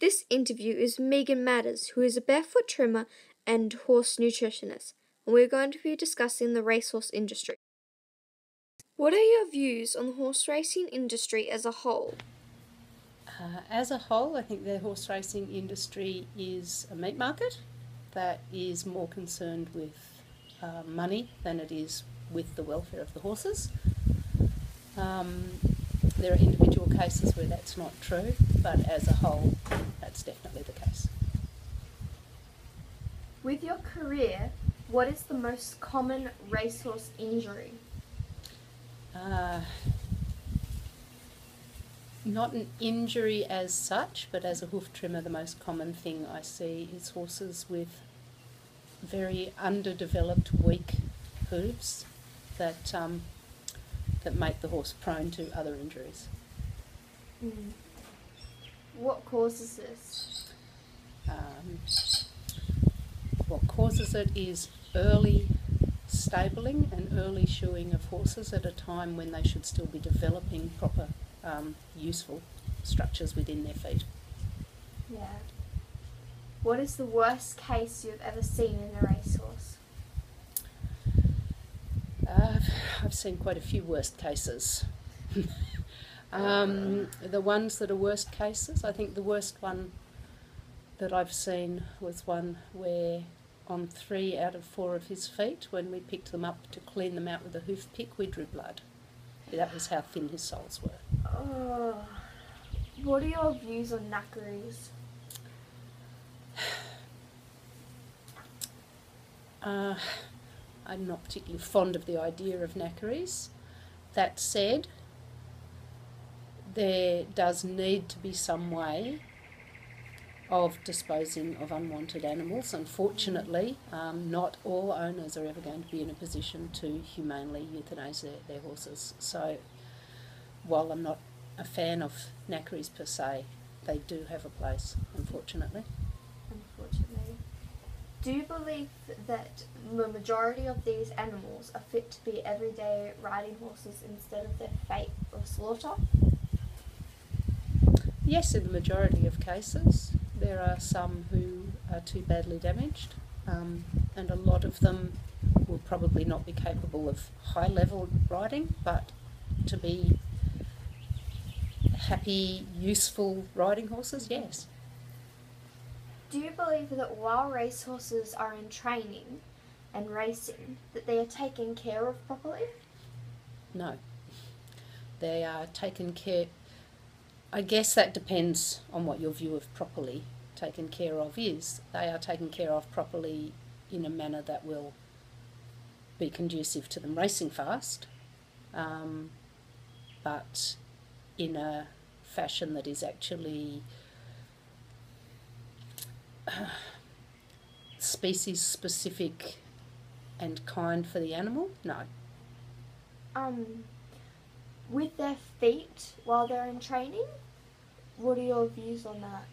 This interview is Megan Matters, who is a barefoot trimmer and horse nutritionist, and we're going to be discussing the racehorse industry. What are your views on the horse racing industry as a whole? As a whole, I think the horse racing industry is a meat market that is more concerned with money than it is with the welfare of the horses. There are individual cases where that's not true, but as a whole, that's definitely the case. With your career, what is the most common racehorse injury? Not an injury as such, but as a hoof trimmer, the most common thing I see is horses with very underdeveloped, weak hooves that make the horse prone to other injuries. What causes this? What causes it is early stabling and early shoeing of horses at a time when they should still be developing proper useful structures within their feet. Yeah. What is the worst case you've ever seen in a racehorse? I've seen quite a few worst cases. The ones that are worst cases, I think the worst one that I've seen was one where on 3 out of 4 of his feet, when we picked them up to clean them out with a hoof pick, we drew blood. That was how thin his soles were. What are your views on knackeries? I'm not particularly fond of the idea of knackeries. That said, there does need to be some way of disposing of unwanted animals. Unfortunately, not all owners are ever going to be in a position to humanely euthanize their horses. So while I'm not a fan of knackeries per se, they do have a place, unfortunately. Do you believe that the majority of these animals are fit to be everyday riding horses instead of their fate or slaughter? Yes, in the majority of cases. There are some who are too badly damaged, and a lot of them will probably not be capable of high-level riding, but to be happy, useful riding horses, yes. Do you believe that while racehorses are in training and racing, that they are taken care of properly? No. They are taken care... I guess that depends on what your view of properly taken care of is. They are taken care of properly in a manner that will be conducive to them racing fast, but in a fashion that is actually species specific and kind for the animal. No. With their feet while they're in training, what are your views on that?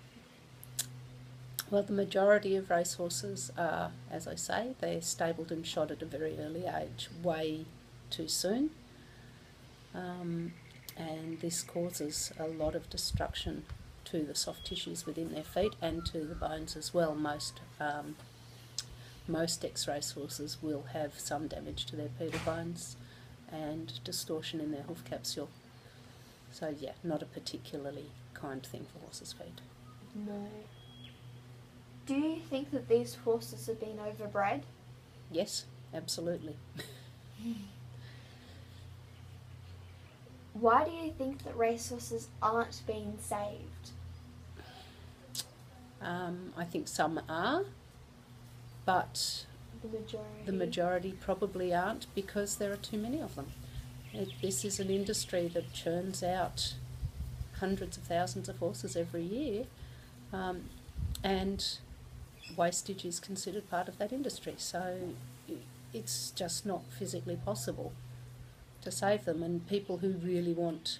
Well, the majority of racehorses are, as I say, they're stabled and shod at a very early age, way too soon. And this causes a lot of destruction to the soft tissues within their feet and to the bones as well. Most ex-race horses will have some damage to their pedal bones and distortion in their hoof capsule. So yeah, not a particularly kind thing for horses' feet. No. Do you think that these horses have been overbred? Yes, absolutely. Why do you think that racehorses aren't being saved? I think some are, but the majority probably aren't because there are too many of them. This is an industry that churns out hundreds of thousands of horses every year, and wastage is considered part of that industry. So it's just not physically possible to save them, and people who really want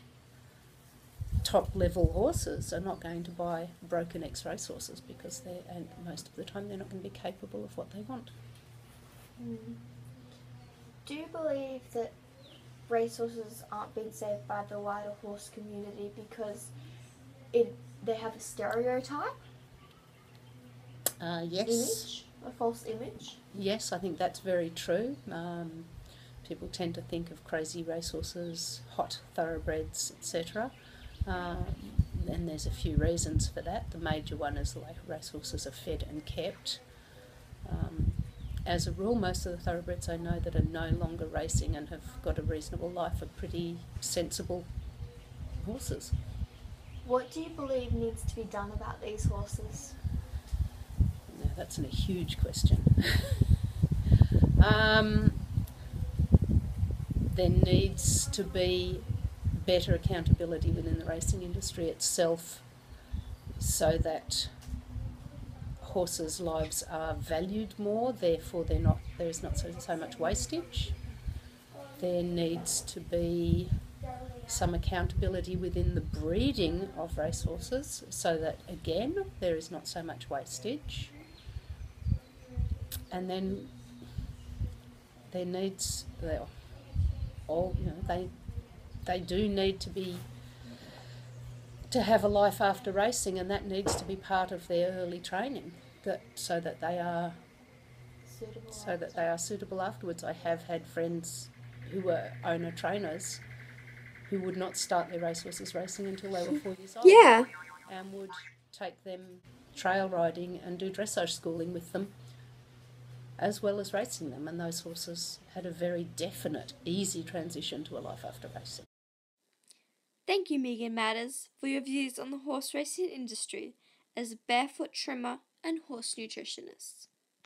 top level horses are not going to buy broken ex-race horses because and most of the time they're not going to be capable of what they want. Do you believe that racehorses aren't being saved by the wider horse community because they have a stereotype, Yes. image, a false image. Yes, I think that's very true. People tend to think of crazy racehorses, hot thoroughbreds, etc. And there's a few reasons for that. The major one is the way racehorses are fed and kept. As a rule, most of the thoroughbreds I know that are no longer racing and have got a reasonable life are pretty sensible horses. What do you believe needs to be done about these horses? Now, that's a huge question. There needs to be better accountability within the racing industry itself so that horses' lives are valued more, therefore there is not so much wastage. There needs to be some accountability within the breeding of racehorses so that, again, there is not so much wastage. And then there needs, they do need to have a life after racing, and that needs to be part of their early training, so that they are suitable afterwards. I have had friends who were owner trainers who would not start their racehorses racing until they were 4 years old. Yeah. And would take them trail riding and do dressage schooling with them, as well as racing them, and those horses had a very definite, easy transition to a life after racing. Thank you, Megan Matters, for your views on the horse racing industry as a barefoot trimmer and horse nutritionist.